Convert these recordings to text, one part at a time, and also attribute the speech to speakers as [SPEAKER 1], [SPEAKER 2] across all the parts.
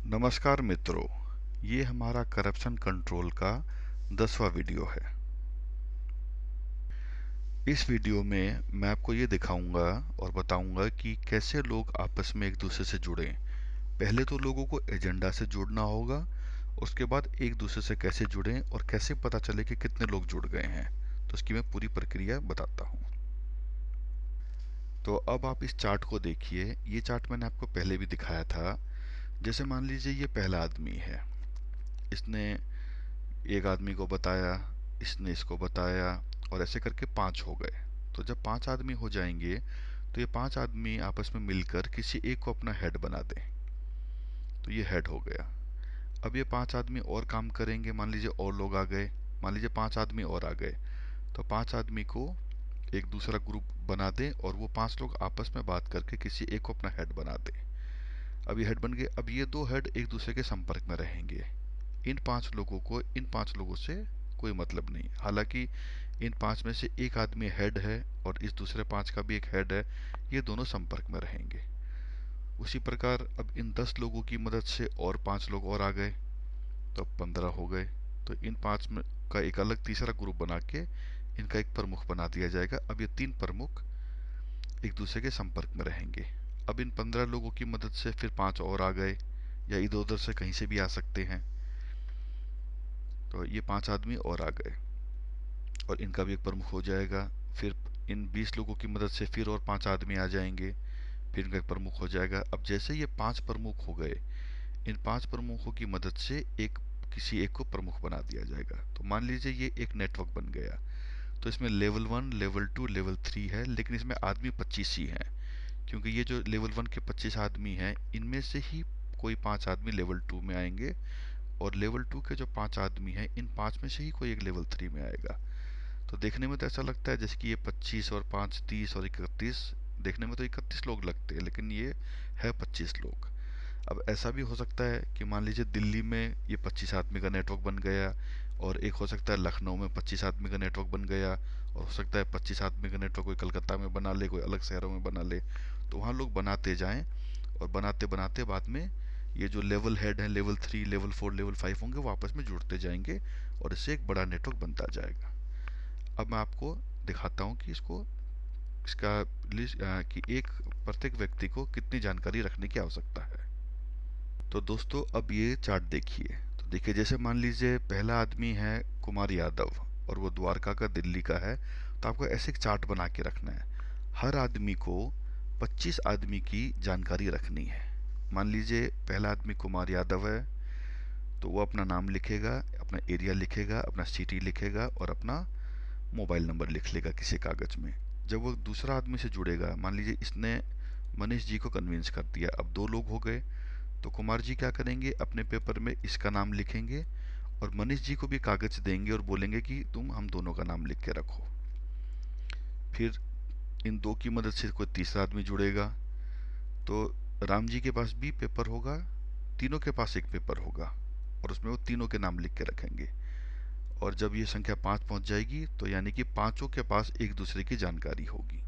[SPEAKER 1] नमस्कार मित्रों, ये हमारा करप्शन कंट्रोल का 10वां वीडियो है। इस वीडियो में मैं आपको ये दिखाऊंगा और बताऊंगा कि कैसे लोग आपस में एक दूसरे से जुड़ें। पहले तो लोगों को एजेंडा से जुड़ना होगा, उसके बाद एक दूसरे से कैसे जुड़ें और कैसे पता चले कि कितने लोग जुड़ गए हैं। तो इसकी मैं पूरी प्रक्रिया बताता हूँ। तो अब आप इस चार्ट को देखिए। ये चार्ट मैंने आपको पहले भी दिखाया था। जैसे मान लीजिए ये पहला आदमी है, इसने एक आदमी को बताया, इसने इसको बताया, और ऐसे करके 5 हो गए। तो जब 5 आदमी हो जाएंगे तो ये 5 आदमी आपस में मिलकर किसी एक को अपना हेड बना दें। तो ये हेड हो गया। अब ये 5 आदमी और काम करेंगे। मान लीजिए और लोग आ गए, मान लीजिए 5 आदमी और आ गए। तो 5 आदमी को एक दूसरा ग्रुप बना दें और वो 5 लोग आपस में बात करके किसी एक को अपना हेड बना दें। अब ये हेड बन गए। अब ये 2 हेड एक दूसरे के संपर्क में रहेंगे। इन 5 लोगों को इन 5 लोगों से कोई मतलब नहीं। हालांकि इन 5 में से एक आदमी हेड है और इस दूसरे 5 का भी एक हेड है, ये दोनों संपर्क में रहेंगे। उसी प्रकार अब इन 10 लोगों की मदद से और 5 लोग और आ गए, तो अब 15 हो गए। तो इन 5 में का एक अलग तीसरा ग्रुप बना के इनका एक प्रमुख बना दिया जाएगा। अब ये 3 प्रमुख एक दूसरे के संपर्क में रहेंगे। अब इन 15 लोगों की मदद से फिर 5 और आ गए, या इधर उधर से कहीं से भी आ सकते हैं। तो ये 5 आदमी और आ गए और इनका भी एक प्रमुख हो जाएगा। फिर इन 20 लोगों की मदद से फिर और 5 आदमी आ जाएंगे, फिर इनका एक प्रमुख हो जाएगा। अब जैसे ये 5 प्रमुख हो गए, इन 5 प्रमुखों की मदद से एक किसी एक को प्रमुख बना दिया जाएगा। तो मान लीजिए ये एक नेटवर्क बन गया। तो इसमें लेवल 1, लेवल 2, लेवल 3 है, लेकिन इसमें आदमी 25 ही हैं, क्योंकि ये जो लेवल 1 के 25 आदमी हैं, इनमें से ही कोई 5 आदमी लेवल 2 में आएंगे, और लेवल 2 के जो 5 आदमी हैं, इन 5 में से ही कोई एक लेवल 3 में आएगा। तो देखने में तो ऐसा लगता है जैसे कि ये 25 और 5 30 और 31, देखने में तो 31 लोग लगते हैं, लेकिन ये है 25 लोग। अब ऐसा भी हो सकता है कि मान लीजिए दिल्ली में ये 25 आदमी का नेटवर्क बन गया, और एक हो सकता है लखनऊ में 25 आदमी का नेटवर्क बन गया, और हो सकता है 25 आदमी का नेटवर्क कोई कलकत्ता में बना ले, कोई अलग शहरों में बना ले। तो वहाँ लोग बनाते जाएं, और बनाते बनाते बाद में ये जो लेवल हेड है, लेवल 3, लेवल 4, लेवल 5 होंगे, वो आपस में जुड़ते जाएंगे और इससे एक बड़ा नेटवर्क बनता जाएगा। अब मैं आपको दिखाता हूँ कि इसका लिस्ट कि एक प्रत्येक व्यक्ति को कितनी जानकारी रखने की आवश्यकता है। तो दोस्तों अब ये चार्ट देखिए। तो देखिए, जैसे मान लीजिए पहला आदमी है कुमार यादव, और वो द्वारका का, दिल्ली का है। तो आपको ऐसे एक चार्ट बना के रखना है। हर आदमी को 25 आदमी की जानकारी रखनी है। मान लीजिए पहला आदमी कुमार यादव है, तो वो अपना नाम लिखेगा, अपना एरिया लिखेगा, अपना सिटी लिखेगा और अपना मोबाइल नंबर लिख लेगा किसी कागज में। जब वो दूसरा आदमी से जुड़ेगा, मान लीजिए इसने मनीष जी को कन्विंस कर दिया, अब 2 लोग हो गए। तो कुमार जी क्या करेंगे, अपने पेपर में इसका नाम लिखेंगे और मनीष जी को भी कागज देंगे और बोलेंगे कि तुम हम दोनों का नाम लिख के रखो। फिर इन 2 की मदद से कोई तीसरा आदमी जुड़ेगा, तो राम जी के पास भी पेपर होगा, तीनों के पास एक पेपर होगा, और उसमें वो तीनों के नाम लिख के रखेंगे। और जब ये संख्या 5 पहुंच जाएगी, तो यानी कि पांचों के पास एक दूसरे की जानकारी होगी।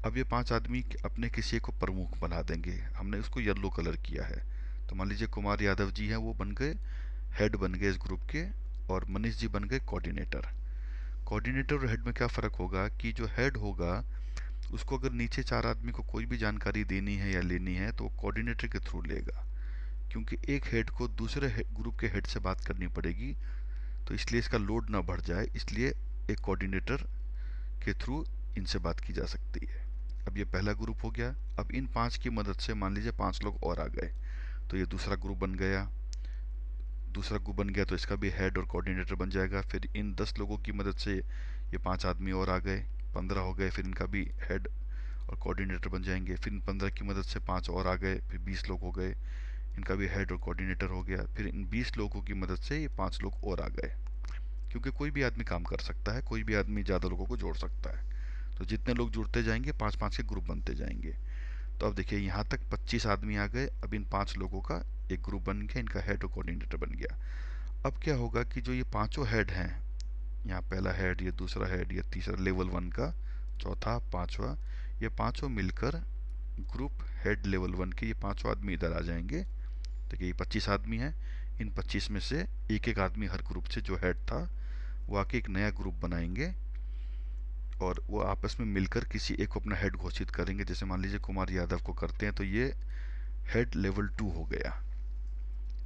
[SPEAKER 1] अब ये 5 आदमी अपने किसी को प्रमुख बना देंगे। हमने उसको येलो कलर किया है। तो मान लीजिए कुमार यादव जी हैं, वो बन गए हेड, बन गए इस ग्रुप के, और मनीष जी बन गए कोऑर्डिनेटर। कोऑर्डिनेटर और हेड में क्या फ़र्क होगा कि जो हेड होगा उसको अगर नीचे 4 आदमी को कोई भी जानकारी देनी है या लेनी है, तो वो कोऑर्डिनेटर के थ्रू लेगा, क्योंकि एक हेड को दूसरे ग्रुप के हेड से बात करनी पड़ेगी। तो इसलिए इसका लोड ना बढ़ जाए, इसलिए एक कोऑर्डिनेटर के थ्रू इनसे बात की जा सकती है। अब ये पहला ग्रुप हो गया। अब इन 5 की मदद से मान लीजिए 5 लोग और आ गए, तो ये दूसरा ग्रुप बन गया। दूसरा ग्रुप बन गया तो इसका भी हेड और कोऑर्डिनेटर बन जाएगा। फिर इन 10 लोगों की मदद से ये 5 आदमी और आ गए, 15 हो गए, फिर इनका भी हेड और कोऑर्डिनेटर बन जाएंगे। फिर इन 15 की मदद से 5 और आ गए, फिर 20 लोग हो गए, इनका भी हेड और कोऑर्डिनेटर हो गया। फिर इन 20 लोगों की मदद से ये 5 लोग और आ गए, क्योंकि कोई भी आदमी काम कर सकता है, कोई भी आदमी ज़्यादा लोगों को जोड़ सकता है। तो जितने लोग जुड़ते जाएंगे, 5-5 के ग्रुप बनते जाएंगे। तो अब देखिए यहाँ तक 25 आदमी आ गए। अब इन 5 लोगों का एक ग्रुप बन गया, इनका हेड और कोऑर्डिनेटर बन गया। अब क्या होगा कि जो ये पांचों हेड हैं, यहाँ पहला हेड, ये दूसरा हेड, ये तीसरा लेवल 1 का, चौथा, पांचवा, ये पांचों मिलकर ग्रुप हेड लेवल 1 के ये पांचों आदमी इधर आ जाएंगे। तो देखिए ये 25 आदमी हैं, इन 25 में से एक एक आदमी हर ग्रुप से जो हेड था वो आके एक नया ग्रुप बनाएंगे और वो आपस में मिलकर किसी एक को अपना हेड घोषित करेंगे। जैसे मान लीजिए कुमार यादव को करते हैं तो ये हेड लेवल 2 हो गया।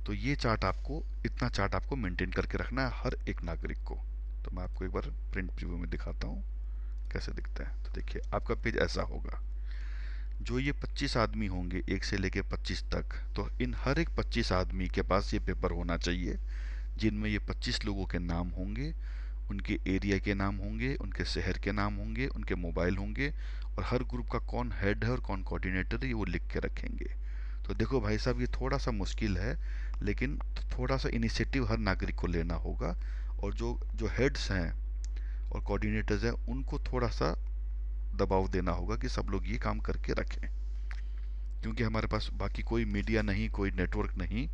[SPEAKER 1] तो ये चार्ट आपको, इतना चार्ट आपको मेंटेन करके रखना है हर एक नागरिक को। तो मैं आपको एक बार प्रिंट प्रीव्यू में दिखाता हूँ कैसे दिखता है। तो देखिए आपका पेज ऐसा होगा। जो ये 25 आदमी होंगे 1 से लेके 25 तक, तो इन हर एक 25 आदमी के पास ये पेपर होना चाहिए जिनमें ये 25 लोगों के नाम होंगे, उनके एरिया के नाम होंगे, उनके शहर के नाम होंगे, उनके मोबाइल होंगे और हर ग्रुप का कौन हेड है और कौन कोऑर्डिनेटर है ये वो लिख के रखेंगे। तो देखो भाई साहब ये थोड़ा सा मुश्किल है, लेकिन थोड़ा सा इनिशिएटिव हर नागरिक को लेना होगा और जो जो हेड्स हैं और कोऑर्डिनेटर्स हैं उनको थोड़ा सा दबाव देना होगा कि सब लोग ये काम करके रखें। क्योंकि हमारे पास बाकी कोई मीडिया नहीं, कोई नेटवर्क नहीं।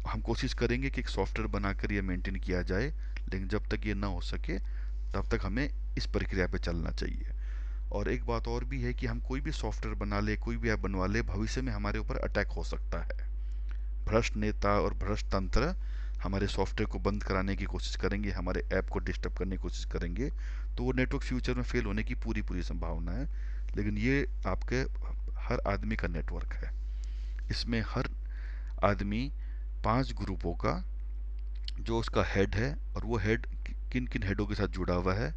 [SPEAKER 1] हम कोशिश करेंगे कि एक सॉफ्टवेयर बनाकर ये मेंटेन किया जाए, लेकिन जब तक ये ना हो सके तब तक हमें इस प्रक्रिया पे चलना चाहिए। और एक बात और भी है कि हम कोई भी सॉफ्टवेयर बना ले, कोई भी ऐप बनवा ले, भविष्य में हमारे ऊपर अटैक हो सकता है। भ्रष्ट नेता और भ्रष्ट तंत्र हमारे सॉफ्टवेयर को बंद कराने की कोशिश करेंगे, हमारे ऐप को डिस्टर्ब करने की कोशिश करेंगे, तो वो नेटवर्क फ्यूचर में फेल होने की पूरी पूरी संभावना है। लेकिन ये आपके हर आदमी का नेटवर्क है। इसमें हर आदमी 5 ग्रुपों का जो उसका हेड है और वो हेड किन किन हेडों के साथ जुड़ा हुआ है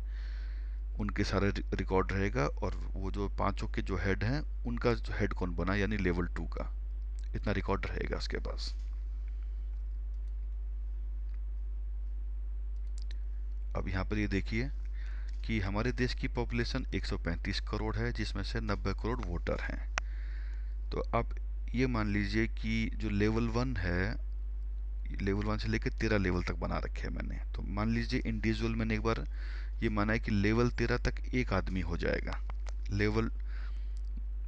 [SPEAKER 1] उनके सारे रिकॉर्ड रहेगा, और वो जो पांचों के जो हेड हैं उनका जो हेड कौन बना यानी लेवल 2 का, इतना रिकॉर्ड रहेगा उसके पास। अब यहाँ पर ये देखिए कि हमारे देश की पॉपुलेशन 135 करोड़ है, जिसमें से 90 करोड़ वोटर हैं। तो अब ये मान लीजिए कि जो लेवल 1 है, लेवल 1 से लेकर 13 लेवल तक बना रखे हैं मैंने। तो मान लीजिए इंडिविजुअल मैंने एक बार ये माना है कि लेवल 13 तक एक आदमी हो जाएगा, लेवल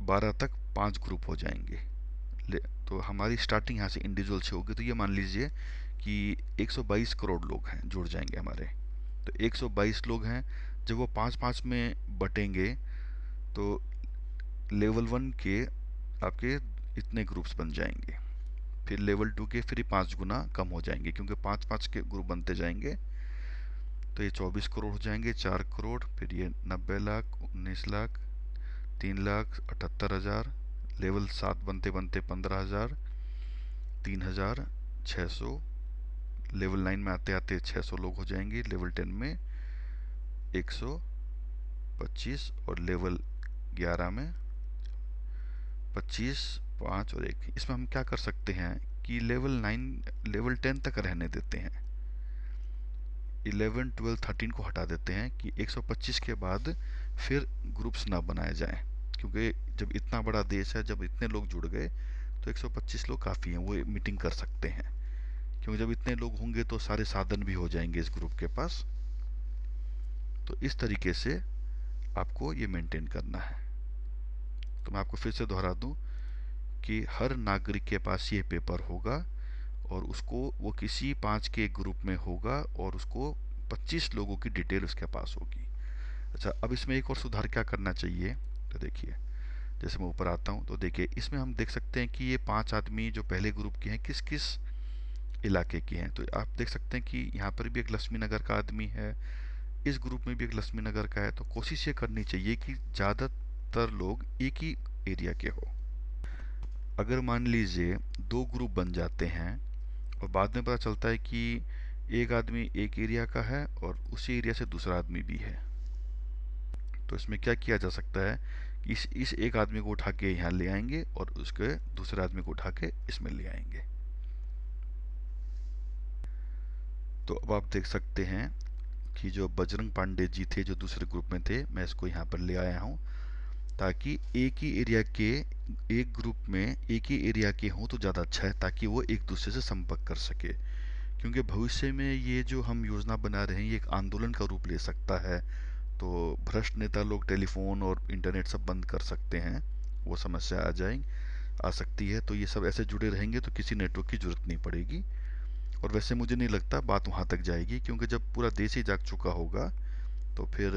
[SPEAKER 1] 12 तक 5 ग्रुप हो जाएंगे। तो हमारी स्टार्टिंग यहाँ से इंडिविजुअल से होगी। तो ये मान लीजिए कि 122 करोड़ लोग हैं जुड़ जाएंगे हमारे। तो 122 लोग हैं, जब वो 5-5 में बटेंगे तो लेवल 1 के आपके इतने ग्रुप्स बन जाएंगे। फिर लेवल 2 के फिर 5 गुना कम हो जाएंगे, क्योंकि 5-5 के ग्रुप बनते जाएंगे। तो ये 24 करोड़ हो जाएंगे, 4 करोड़, फिर ये 90 लाख, 19 लाख, 3,78,000, लेवल 7 बनते बनते 15,000, 3,600, लेवल 9 में आते आते 600 लोग हो जाएंगे, लेवल 10 में 125 और लेवल 11 में 25, 5 और 1। इसमें हम क्या कर सकते हैं कि लेवल 10 तक रहने देते हैं, 11, 12, 13 को हटा देते हैं कि 125 के बाद फिर ग्रुप्स ना बनाए जाएं। क्योंकि जब इतना बड़ा देश है, जब इतने लोग जुड़ गए तो 125 लोग काफ़ी हैं, वो मीटिंग कर सकते हैं। क्योंकि जब इतने लोग होंगे तो सारे साधन भी हो जाएंगे इस ग्रुप के पास। तो इस तरीके से आपको ये मेंटेन करना है। तो मैं आपको फिर से दोहरा दूं कि हर नागरिक के पास ये पेपर होगा और उसको वो किसी 5 के ग्रुप में होगा और उसको 25 लोगों की डिटेल उसके पास होगी। अच्छा, अब इसमें एक और सुधार क्या करना चाहिए। तो देखिए जैसे मैं ऊपर आता हूँ तो देखिए इसमें हम देख सकते हैं कि ये 5 आदमी जो पहले ग्रुप के हैं किस किस इलाके के हैं। तो आप देख सकते हैं कि यहाँ पर भी एक लक्ष्मी नगर का आदमी है, इस ग्रुप में भी एक लक्ष्मी नगर का है। तो कोशिश ये करनी चाहिए कि ज़्यादातर लोग एक ही एरिया के हो। अगर मान लीजिए 2 ग्रुप बन जाते हैं और बाद में पता चलता है कि एक आदमी एक एरिया का है और उसी एरिया से दूसरा आदमी भी है, तो इसमें क्या किया जा सकता है कि इस एक आदमी को उठा के यहाँ ले आएंगे और उसके दूसरे आदमी को उठा के इसमें ले आएंगे। तो अब आप देख सकते हैं कि जो बजरंग पांडे जी थे जो दूसरे ग्रुप में थे, मैं इसको यहाँ पर ले आया हूँ ताकि एक ही एरिया के, एक ग्रुप में एक ही एरिया के हों तो ज़्यादा अच्छा है, ताकि वो एक दूसरे से संपर्क कर सके। क्योंकि भविष्य में ये जो हम योजना बना रहे हैं ये एक आंदोलन का रूप ले सकता है। तो भ्रष्ट नेता लोग टेलीफोन और इंटरनेट सब बंद कर सकते हैं, वो समस्या आ सकती है। तो ये सब ऐसे जुड़े रहेंगे तो किसी नेटवर्क की जरूरत नहीं पड़ेगी। और वैसे मुझे नहीं लगता बात वहाँ तक जाएगी, क्योंकि जब पूरा देश ही जाग चुका होगा तो फिर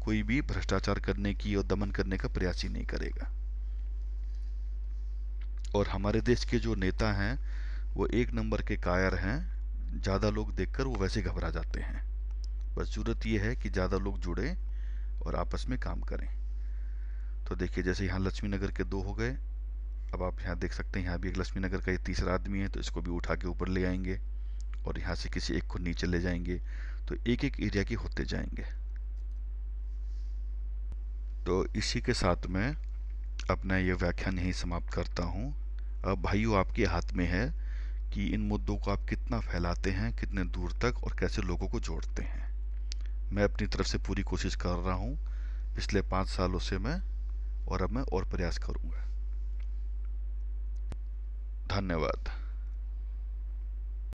[SPEAKER 1] कोई भी भ्रष्टाचार करने की और दमन करने का प्रयास ही नहीं करेगा। और हमारे देश के जो नेता हैं वो एक नंबर के कायर हैं। ज़्यादा लोग देखकर वो वैसे घबरा जाते हैं। बस ज़रूरत ये है कि ज़्यादा लोग जुड़ें और आपस में काम करें। तो देखिए, जैसे यहाँ लक्ष्मी नगर के दो हो गए, अब आप यहाँ देख सकते हैं यहाँ भी एक लक्ष्मी नगर का ये तीसरा आदमी है, तो इसको भी उठा के ऊपर ले आएंगे और यहाँ से किसी एक को नीचे ले जाएंगे। तो एक एक एरिया के होते जाएंगे। तो इसी के साथ में अपना ये व्याख्यान यहीं समाप्त करता हूँ। अब भाइयों, आपके हाथ में है कि इन मुद्दों को आप कितना फैलाते हैं, कितने दूर तक और कैसे लोगों को जोड़ते हैं। मैं अपनी तरफ से पूरी कोशिश कर रहा हूँ पिछले 5 सालों से मैं, और अब मैं और प्रयास करूँगा। धन्यवाद।